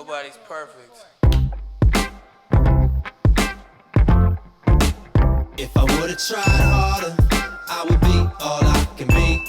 Nobody's perfect. If I would've tried harder, I would be all I can be.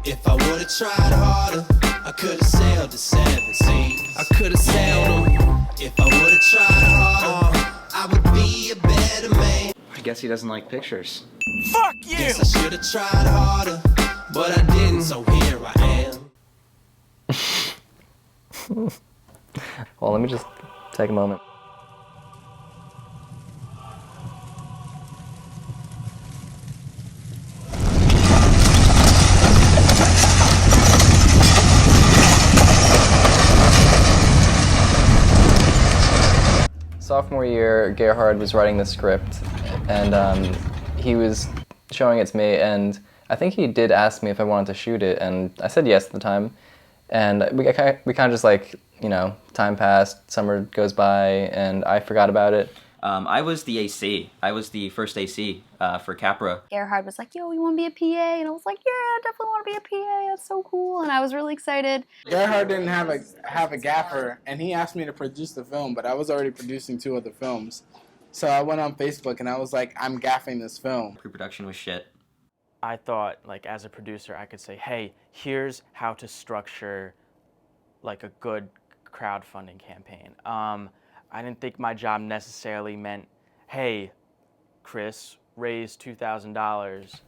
If I would've tried harder, I could've sailed the 7 seas. I could've sailed them. If I would've tried harder, I would be a better man. I guess he doesn't like pictures. Fuck you! Guess I should've tried harder, but I didn't, so here I am. Well, let me just take a moment. Sophomore year, Gerhard was writing the script, and he was showing it to me, and I think he did ask me if I wanted to shoot it, and I said yes at the time. And we kind of just like, you know, time passed, summer goes by, and I forgot about it. I was the AC. I was the first AC for Capra. Gerhard was like, yo, you want to be a PA? And I was like, yeah, I definitely want to be a PA. That's so cool. And I was really excited. Gerhard didn't have a gaffer, and he asked me to produce the film, but I was already producing 2 other films. So I went on Facebook, and I was like, I'm gaffing this film. Pre-production was shit. I thought, like, as a producer, I could say, hey, here's how to structure, like, a good crowdfunding campaign. I didn't think my job necessarily meant, hey, Chris, raise $2,000.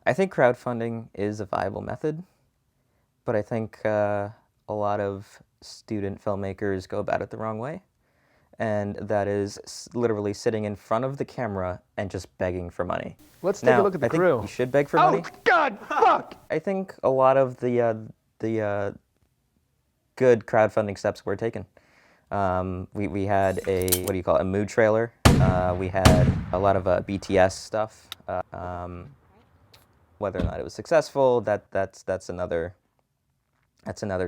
I think crowdfunding is a viable method, but I think a lot of student filmmakers go about it the wrong way. And that is literally sitting in front of the camera and just begging for money. Let's take a look at the crew. I think you should beg for money. Oh, God, fuck! I think a lot of the good crowdfunding steps were taken. We had a mood trailer. We had a lot of BTS stuff. Whether or not it was successful, that's another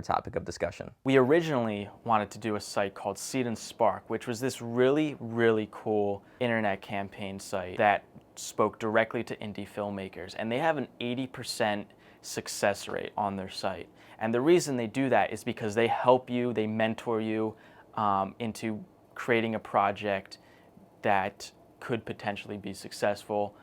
topic of discussion. We originally wanted to do a site called Seed and Spark, which was this really, really cool internet campaign site that spoke directly to indie filmmakers. And they have an 80% success rate on their site. And the reason they do that is because they help you, they mentor you into creating a project that could potentially be successful.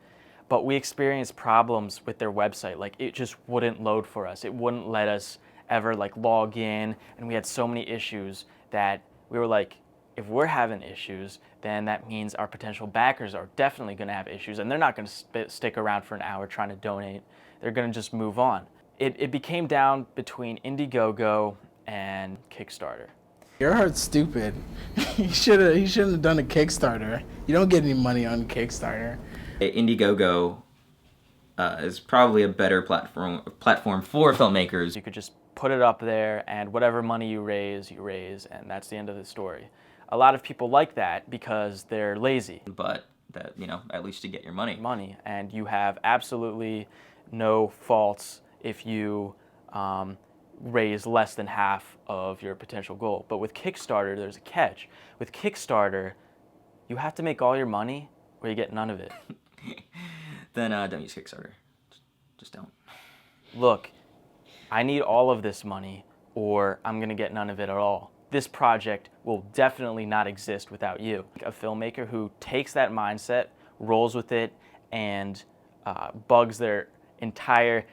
But we experienced problems with their website. Like, it just wouldn't load for us. It wouldn't let us ever like log in, and we had so many issues that we were like, if we're having issues, then that means our potential backers are definitely going to have issues, and they're not going to stick around for an hour trying to donate. They're going to just move on. It became down between Indiegogo and Kickstarter. Gerhard's stupid. He shouldn't have done a Kickstarter. You don't get any money on Kickstarter. Indiegogo is probably a better platform for filmmakers. You could just put it up there, and whatever money you raise, and that's the end of the story. A lot of people like that because they're lazy. But that, you know, at least you get your money. And you have absolutely no faults if you raise less than half of your potential goal. But with Kickstarter, there's a catch. With Kickstarter, you have to make all your money or you get none of it. Then don't use Kickstarter. Just don't. Look, I need all of this money or I'm gonna get none of it at all. This project will definitely not exist without you. A filmmaker who takes that mindset, rolls with it, and bugs their entire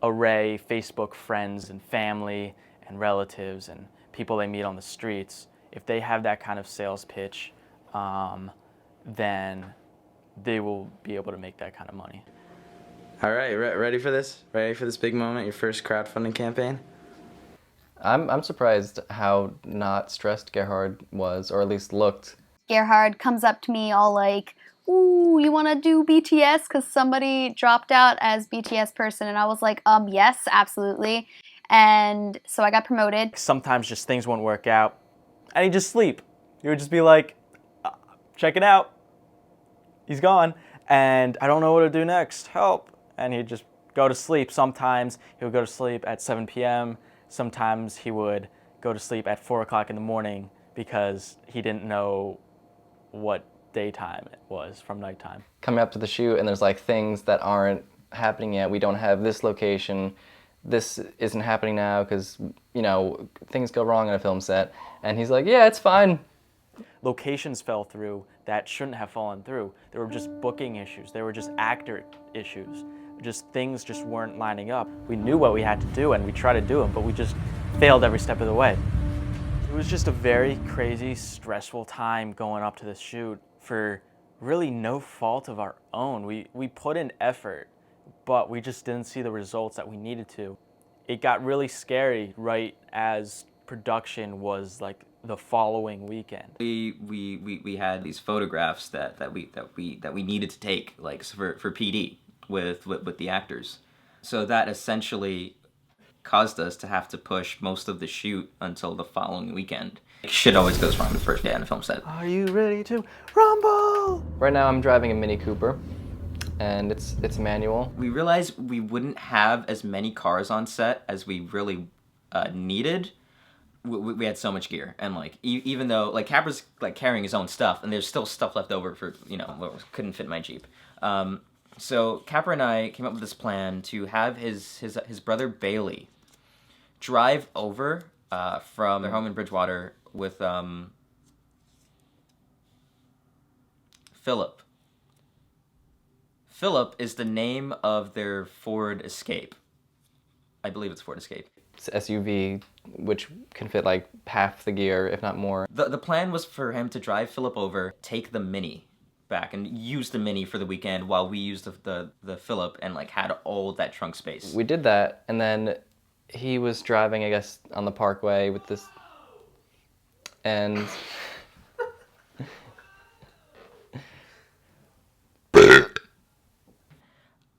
array, Facebook friends and family and relatives and people they meet on the streets. If they have that kind of sales pitch, then they will be able to make that kind of money. All right, ready for this? Ready for this big moment, your first crowdfunding campaign? I'm surprised how not stressed Gerhard was, or at least looked. Gerhard comes up to me all like, ooh, you want to do BTS? Because somebody dropped out as BTS person. And I was like, yes, absolutely. And so I got promoted. Sometimes just things won't work out, and he'd just sleep. He would just be like, check it out. He's gone, and I don't know what to do next. Help. And he'd just go to sleep. Sometimes he would go to sleep at 7 p.m. Sometimes he would go to sleep at 4 o'clock in the morning because he didn't know what daytime it was from nighttime. Coming up to the shoot, and there's like things that aren't happening yet. We don't have this location. This isn't happening now because, you know, things go wrong on a film set. And he's like, yeah, it's fine. Locations fell through that shouldn't have fallen through. There were just booking issues. There were just actor issues. Just things just weren't lining up. We knew what we had to do and we tried to do them, but we just failed every step of the way. It was just a very crazy, stressful time going up to the shoot for really no fault of our own. We put in effort, but we just didn't see the results that we needed to. It got really scary right as production was like the following weekend. We had these photographs that we needed to take, like for PD with the actors. So that essentially caused us to have to push most of the shoot until the following weekend. Shit always goes wrong the first day on a film set. Are you ready to rumble? Right now I'm driving a Mini Cooper, and it's manual. We realized we wouldn't have as many cars on set as we really needed. We had so much gear, and like even though like Capra's like carrying his own stuff, and there's still stuff left over for, you know, what couldn't fit in my Jeep. So Capra and I came up with this plan to have his brother Bailey drive over from their home in Bridgewater with Philip. Philip is the name of their Ford Escape. I believe it's Ford Escape. It's SUV, which can fit like half the gear, if not more. The plan was for him to drive Philip over, take the Mini back, and use the Mini for the weekend while we used the Philip and like had all that trunk space. We did that, and then he was driving, I guess, on the Parkway with this, and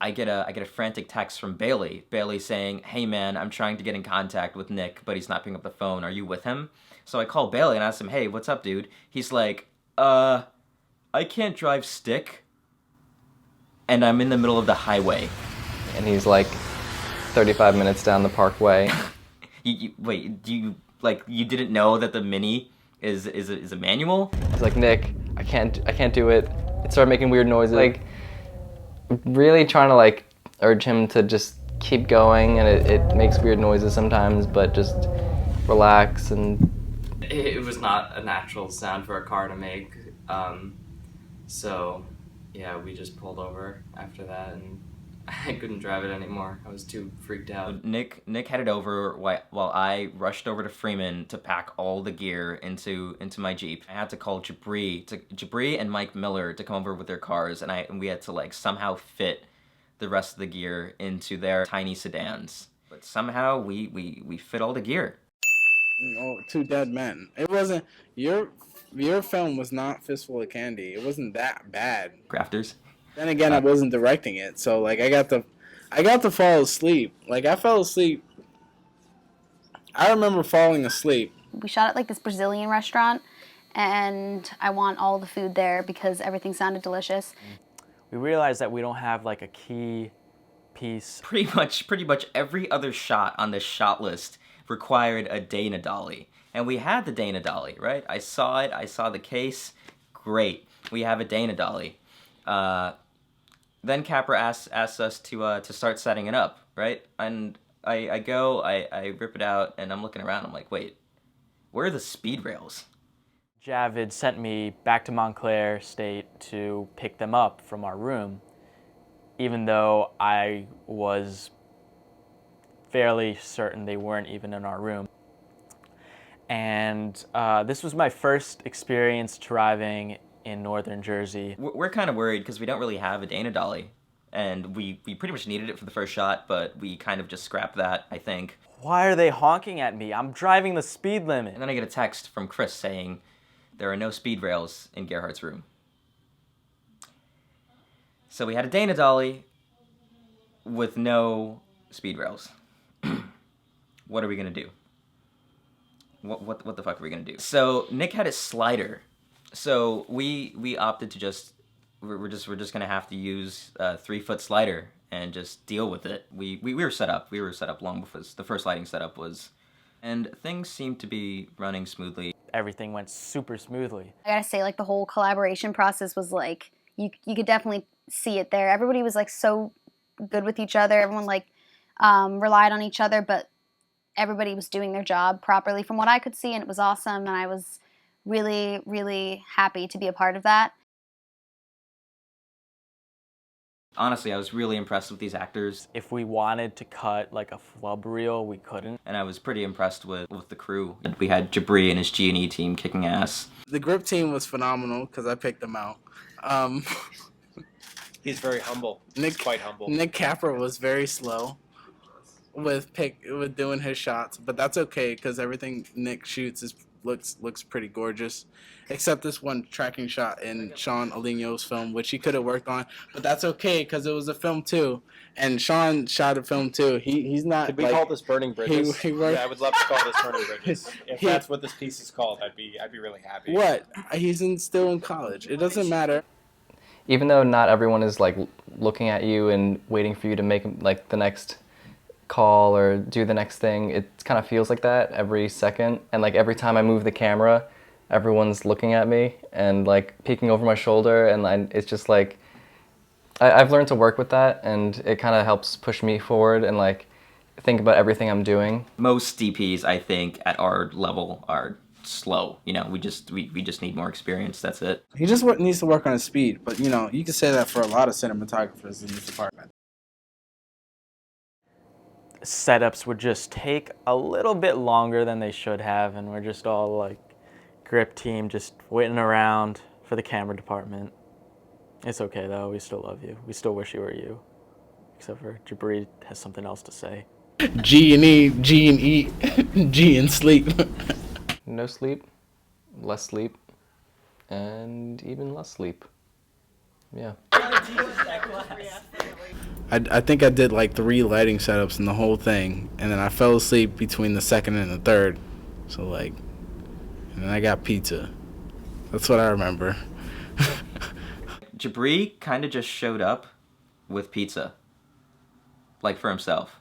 I get a frantic text from Bailey saying, "Hey man, I'm trying to get in contact with Nick, but he's not picking up the phone. Are you with him?" So I call Bailey and ask him, "Hey, what's up, dude?" He's like, I can't drive stick, and I'm in the middle of the highway." and he's like 35 minutes down the Parkway. Wait, you didn't know that the Mini is a manual? He's like, Nick, I can't do it. It started making weird noises. Like, really trying to like urge him to just keep going, and it makes weird noises sometimes, but just relax. And it was not a natural sound for a car to make. So yeah, we just pulled over after that, and I couldn't drive it anymore. I was too freaked out. Nick headed over while I rushed over to Freeman to pack all the gear into my Jeep. I had to call Jabri and Mike Miller to come over with their cars, and we had to like somehow fit the rest of the gear into their tiny sedans. But somehow we fit all the gear. Oh, two dead men. It wasn't your film was not Fistful of Candy. It wasn't that bad. Grafters. Then again, I wasn't directing it, so like I got to fall asleep. Like I fell asleep. I remember falling asleep. We shot at like this Brazilian restaurant, and I want all the food there because everything sounded delicious. We realized that we don't have like a key piece. Pretty much every other shot on this shot list required a Dana dolly. And we had the Dana dolly, right? I saw it, I saw the case. Great. We have a Dana dolly. Then Capra asks us to start setting it up, right? And I rip it out, and I'm looking around, I'm like, wait, where are the speed rails? Javid sent me back to Montclair State to pick them up from our room, even though I was fairly certain they weren't even in our room. And this was my first experience driving in northern Jersey. We're kind of worried because we don't really have a Dana dolly, and we pretty much needed it for the first shot, but we kind of just scrapped that, I think. Why are they honking at me? I'm driving the speed limit. And then I get a text from Chris saying there are no speed rails in Gerhardt's room. So we had a Dana dolly with no speed rails. What are we gonna do? What the fuck are we gonna do? So Nick had a slider. So we opted to we're just gonna have to use a 3-foot slider and just deal with it. We were set up. We were set up long before the first lighting setup was, and things seemed to be running smoothly. Everything went super smoothly. I gotta say, like, the whole collaboration process was like, you could definitely see it there. Everybody was like so good with each other. Everyone like relied on each other, but everybody was doing their job properly from what I could see, and it was awesome, and I was really, really happy to be a part of that. Honestly, I was really impressed with these actors. If we wanted to cut like a flub reel, we couldn't. And I was pretty impressed with the crew. We had Jabri and his G&E team kicking ass. The grip team was phenomenal because I picked them out. He's very humble. Nick, quite humble. Nick Capper was very slow with doing his shots, but that's okay because everything Nick shoots looks pretty gorgeous, except this one tracking shot in Sean Aligno's film, which he could have worked on, but that's okay because it was a film too, and Sean shot a film too. He's not. Could we like, call this Burning Bridges? He worked, yeah, I would love to call this Burning Bridges. If that's what this piece is called, I'd be really happy. What? Still in college. It doesn't matter. Even though not everyone is like looking at you and waiting for you to make like the next call or do the next thing, it kind of feels like that every second. And like every time I move the camera, everyone's looking at me and like peeking over my shoulder, and it's just like I've learned to work with that, and it kind of helps push me forward and like think about everything I'm doing. Most DPs, I think, at our level are slow. You know, we just need more experience. That's it. He just needs to work on his speed, but you know, you can say that for a lot of cinematographers in this department. Setups would just take a little bit longer than they should have, and we're just all like grip team just waiting around for the camera department. It's okay though, we still love you. We still wish you were you. Except for Jabri has something else to say. G and E, G and sleep. No sleep, less sleep, and even less sleep. Yeah. I think I did like 3 lighting setups in the whole thing, and then I fell asleep between the second and the third. So like, and then I got pizza. That's what I remember. Jabri kind of just showed up with pizza, like for himself.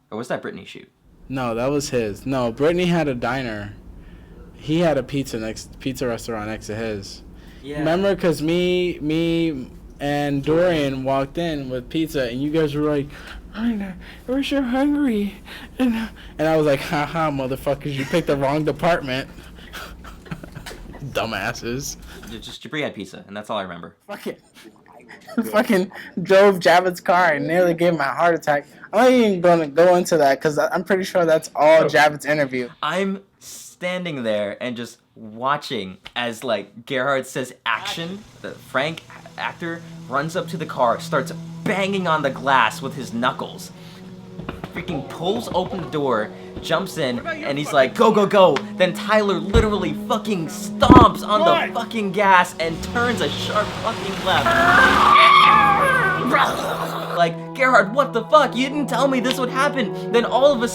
Or was that Brittany's shoot? No, that was his. No, Brittany had a diner. He had a pizza restaurant next to his. Yeah. Remember, because me and Dorian walked in with pizza, and you guys were like, we're so hungry. And I was like, haha, motherfuckers, you picked the wrong department. Dumbasses. Just Jabri had pizza, and that's all I remember. Fucking drove Javid's car and nearly gave him a heart attack. I'm not even going to go into that because I'm pretty sure that's all Javid's interview. I'm standing there and just watching as like Gerhard says action. The Frank actor runs up to the car, starts banging on the glass with his knuckles, freaking pulls open the door, jumps in, and he's like, go, go, go. Then Tyler literally fucking stomps on the fucking gas and turns a sharp fucking left. Like, Gerhard, what the fuck? You didn't tell me this would happen. Then all of a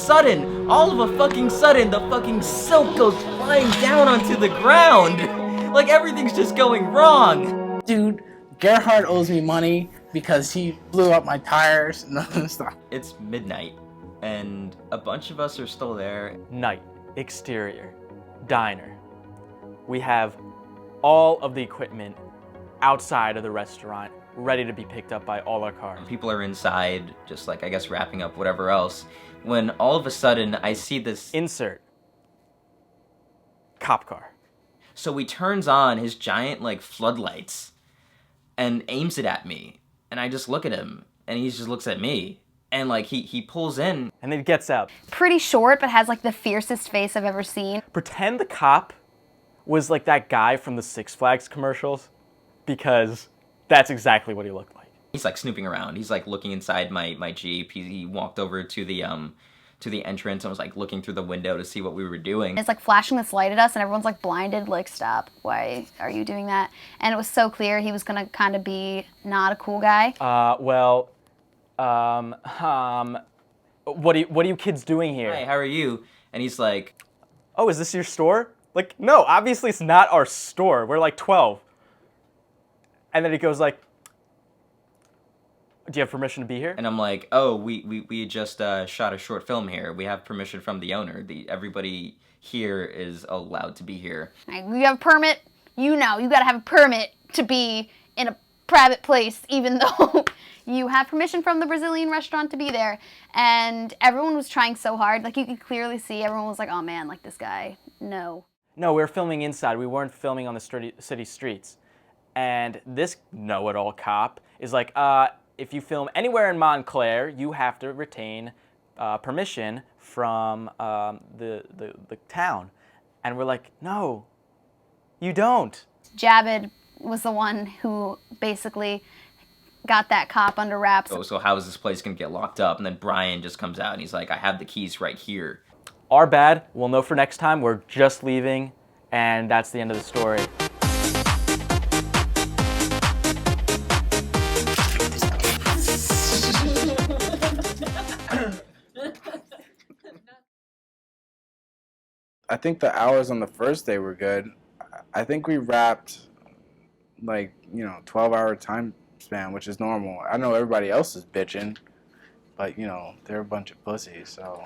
fucking sudden, the fucking silk goes flying down onto the ground. Like, everything's just going wrong. Dude, Gerhard owes me money because he blew up my tires and stuff. It's midnight, and a bunch of us are still there. Night, exterior, diner. We have all of the equipment outside of the restaurant, ready to be picked up by all our cars. People are inside, just like, I guess, wrapping up whatever else, when all of a sudden I see this... Insert cop car. So he turns on his giant, like, floodlights and aims it at me. And I just look at him, and he just looks at me. And, like, he pulls in. And then gets out. Pretty short, but has, like, the fiercest face I've ever seen. Pretend the cop was, like, that guy from the Six Flags commercials, because that's exactly what he looked like. He's, like, snooping around. He's, like, looking inside my Jeep. He walked over to the entrance and was, like, looking through the window to see what we were doing. It's, like, flashing this light at us, and everyone's, like, blinded, like, stop. Why are you doing that? And it was so clear he was gonna kind of be not a cool guy. What are you kids doing here? Hi, how are you? And he's like, oh, is this your store? Like, no, obviously it's not our store. We're like 12. And then he goes like, do you have permission to be here? and I'm like, oh, we just shot a short film here. We have permission from the owner. Everybody here is allowed to be here. You have a permit? You know, you gotta have a permit to be in a private place, even though you have permission from the Brazilian restaurant to be there. And everyone was trying so hard. Like, you could clearly see everyone was like, oh man, like this guy, no. No, we were filming inside. We weren't filming on the city streets. And this know-it-all cop is like, if you film anywhere in Montclair, you have to retain permission from the town. And we're like, no, you don't. Jabed was the one who basically got that cop under wraps. Oh, so how is this place gonna get locked up? And then Brian just comes out and he's like, I have the keys right here. Our bad. We'll know for next time. We're just leaving, and that's the end of the story. I think the hours on the first day were good. I think we wrapped, like, 12-hour time span, which is normal. I know everybody else is bitching, but, they're a bunch of pussies, so...